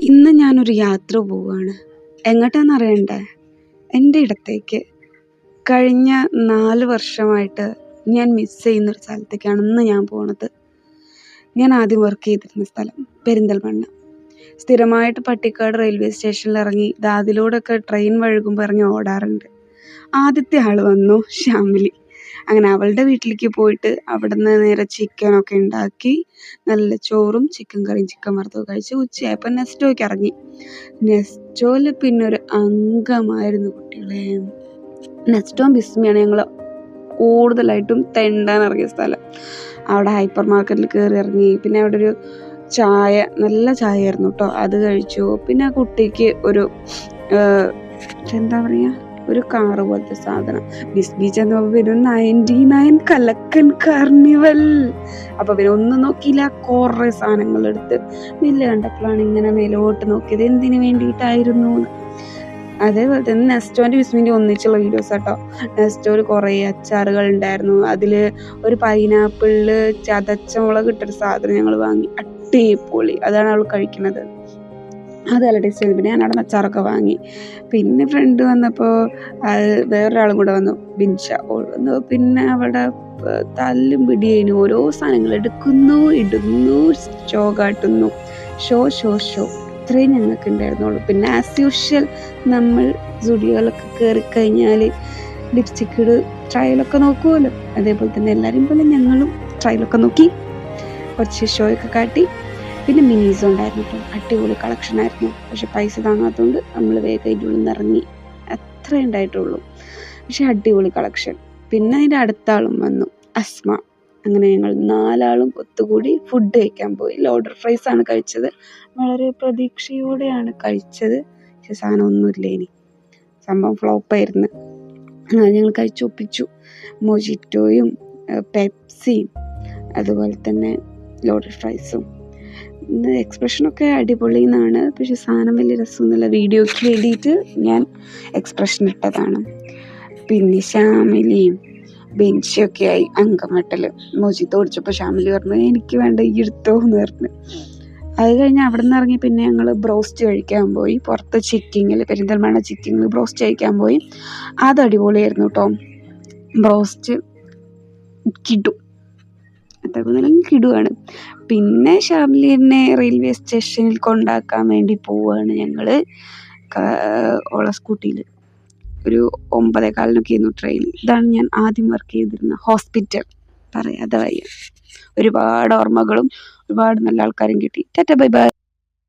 ഇന്ന് ഞാനൊരു യാത്ര പോവുകയാണ്. എങ്ങോട്ടാണെന്ന് അറിയണ്ടേ? എൻ്റെ ഇടത്തേക്ക്. കഴിഞ്ഞ 4 വർഷമായിട്ട് ഞാൻ മിസ് ചെയ്യുന്നൊരു സ്ഥലത്തേക്കാണ് ഇന്ന് ഞാൻ പോണത്. ഞാൻ ആദ്യം വർക്ക് ചെയ്തിരുന്ന സ്ഥലം പെരിന്തൽമണ്ണ. സ്ഥിരമായിട്ട് പട്ടിക്കാട് റെയിൽവേ സ്റ്റേഷനിൽ ഇറങ്ങി അതിലൂടെയൊക്കെ ട്രെയിൻ വഴുകുമ്പോൾ ഇറങ്ങി ഓടാറുണ്ട്. ആദ്യത്തെ ആൾ വന്നു ഷാമിലി. അങ്ങനെ അവളുടെ വീട്ടിലേക്ക് പോയിട്ട് അവിടുന്ന് നേരെ ചിക്കനൊക്കെ ഉണ്ടാക്കി നല്ല ചോറും ചിക്കൻ കറിയും ചിക്കൻ വറുത്തതും കഴിച്ച് ഉച്ചയായപ്പോൾ നെസ്റ്റോയ്ക്ക് ഇറങ്ങി. നെസ്റ്റോയിൽ പിന്നെ ഒരു അംഗമായിരുന്നു കുട്ടികളെ. നെസ്റ്റോം ബിസ്മിയാണ് ഞങ്ങൾ കൂടുതലായിട്ടും തെണ്ടാൻ ഇറങ്ങിയ സ്ഥലം. അവിടെ ഹൈപ്പർ മാർക്കറ്റിൽ കയറി ഇറങ്ങി. പിന്നെ അവിടെ ഒരു ചായ, നല്ല ചായ ആയിരുന്നു കേട്ടോ, അത് കഴിച്ചു. പിന്നെ ആ കുട്ടിക്ക് ഒരു എന്താ പറയുക, ഒരു കാറ് പോലത്തെ സാധനം. ബിസ്ബി ചെന്നപ്പോൾ പിന്നെ 99 കലക്കൻ കാർണിവൽ. അപ്പോൾ പിന്നെ ഒന്നും നോക്കിയില്ല, കുറേ സാധനങ്ങൾ എടുത്ത് വലിയ കണ്ടപ്പോഴാണ് ഇങ്ങനെ മേലോട്ട് നോക്കിയത് എന്തിനു വേണ്ടിയിട്ടായിരുന്നു. അതേപോലെ തന്നെ നെസ്റ്റോൻ്റെ ബിസ്മിൻ്റെ ഒന്നിച്ചുള്ള വീഡിയോസ് കേട്ടോ. നെസ്റ്റോയിൽ കുറേ അച്ചാറുകൾ ഉണ്ടായിരുന്നു. അതിൽ ഒരു പൈനാപ്പിളിൽ ചതച്ച മുളക് ഇട്ടൊരു സാധനം ഞങ്ങൾ വാങ്ങി, അടിപൊളി. അതാണ് അവൾ കഴിക്കുന്നത്, അത് നല്ല ടേസ്റ്റ് ആയിരുന്നു. പിന്നെ ഞാൻ അവിടെ നിന്ന് അച്ചാറൊക്കെ വാങ്ങി. പിന്നെ ഫ്രണ്ട് വന്നപ്പോൾ വേറൊരാളും കൂടെ വന്നു, ബിൻഷ. വന്നു. പിന്നെ അവിടെ തല്ലും പിടിയേനു. ഓരോ സാധനങ്ങൾ എടുക്കുന്നു, ഇടുന്നു, ഷോ കാട്ടുന്നു. ഷോ ഇത്രയും ഞങ്ങൾക്ക് ഉണ്ടായിരുന്നുള്ളൂ. പിന്നെ ആസ് യൂഷ്വൽ നമ്മൾ സ്റ്റുഡിയോയിലൊക്കെ കയറി കഴിഞ്ഞാൽ ലിപ്സ്റ്റിക്ക് ട്രയലൊക്കെ നോക്കുമല്ലോ, അതേപോലെ തന്നെ എല്ലാവരും പോലെ ഞങ്ങളും ട്രയലൊക്കെ നോക്കി, കുറച്ച് ഷോയൊക്കെ കാട്ടി. പിന്നെ മിനീസും ഉണ്ടായിരുന്നു കേട്ടോ, അടിപൊളി കളക്ഷൻ ആയിരുന്നു. പക്ഷെ പൈസ താങ്ങാത്തതുകൊണ്ട് നമ്മൾ വേഗം അതിൻ്റെ ഉള്ളിൽ നിന്ന് ഇറങ്ങി. അത്രേ ഉണ്ടായിട്ടുള്ളൂ, പക്ഷെ അടിപൊളി കളക്ഷൻ. പിന്നെ അതിൻ്റെ അടുത്ത ആളും വന്നു, അസ്മ. അങ്ങനെ ഞങ്ങൾ 4 ആളും ഒത്തുകൂടി ഫുഡ് കഴിക്കാൻ പോയി. ലോഡർ ഫ്രൈസ് ആണ് കഴിച്ചത്. വളരെ പ്രതീക്ഷയോടെയാണ് കഴിച്ചത്, പക്ഷെ സാധനം ഒന്നുമില്ല. ഇനി സംഭവം ഫ്ലോപ്പായിരുന്നു. ഞങ്ങൾ കഴിച്ചൊപ്പിച്ചു. മൊജിറ്റോയും പെപ്സിയും അതുപോലെ തന്നെ ലോഡർ ഫ്രൈസും. എക്സ്പ്രഷനൊക്കെ അടിപൊളി എന്നാണ്, പക്ഷെ സാധനം വലിയ രസമൊന്നുമില്ല. വീഡിയോയ്ക്ക് വേണ്ടിയിട്ട് ഞാൻ എക്സ്പ്രഷൻ ഇട്ടതാണ്. പിന്നെ ഷാമിലിയും ബെൻഷിയൊക്കെ ആയി അങ്കമട്ടൽ. മൊജിത്തോ ഓടിച്ചപ്പോൾ ഷാമിലി പറഞ്ഞു എനിക്ക് വേണ്ട, ഈ എടുത്തോ എന്ന് പറഞ്ഞു. അത് കഴിഞ്ഞ് അവിടെ നിന്ന് ഇറങ്ങി പിന്നെ ഞങ്ങൾ ബ്രോസ്റ്റ് കഴിക്കാൻ പോയി. പുറത്ത് ചിക്കിങ്ങിൽ, പെരിന്തൽമണ്ണ ചിക്കിങ്ങിൽ ബ്രോസ്റ്റ് കഴിക്കാൻ പോയി. അത് അടിപൊളിയായിരുന്നു കേട്ടോ. ബ്രോസ്റ്റ് കിടും, അതേപോലെ കിടുവാണ്. പിന്നെ ഷാമിലിനെ റെയിൽവേ സ്റ്റേഷനിൽ കൊണ്ടാക്കാൻ വേണ്ടി പോവുകയാണ് ഞങ്ങൾ ഓള സ്കൂട്ടിയിൽ. ഒരു 9:15 ആയിരുന്നു ട്രെയിൻ. ഇതാണ് ഞാൻ ആദ്യം വർക്ക് ചെയ്തിരുന്ന ഹോസ്പിറ്റൽ. പറയാതെ വയ്യ. ഒരുപാട് ഓർമ്മകളും ഒരുപാട് നല്ല ആൾക്കാരും കിട്ടി. Tata bye bye.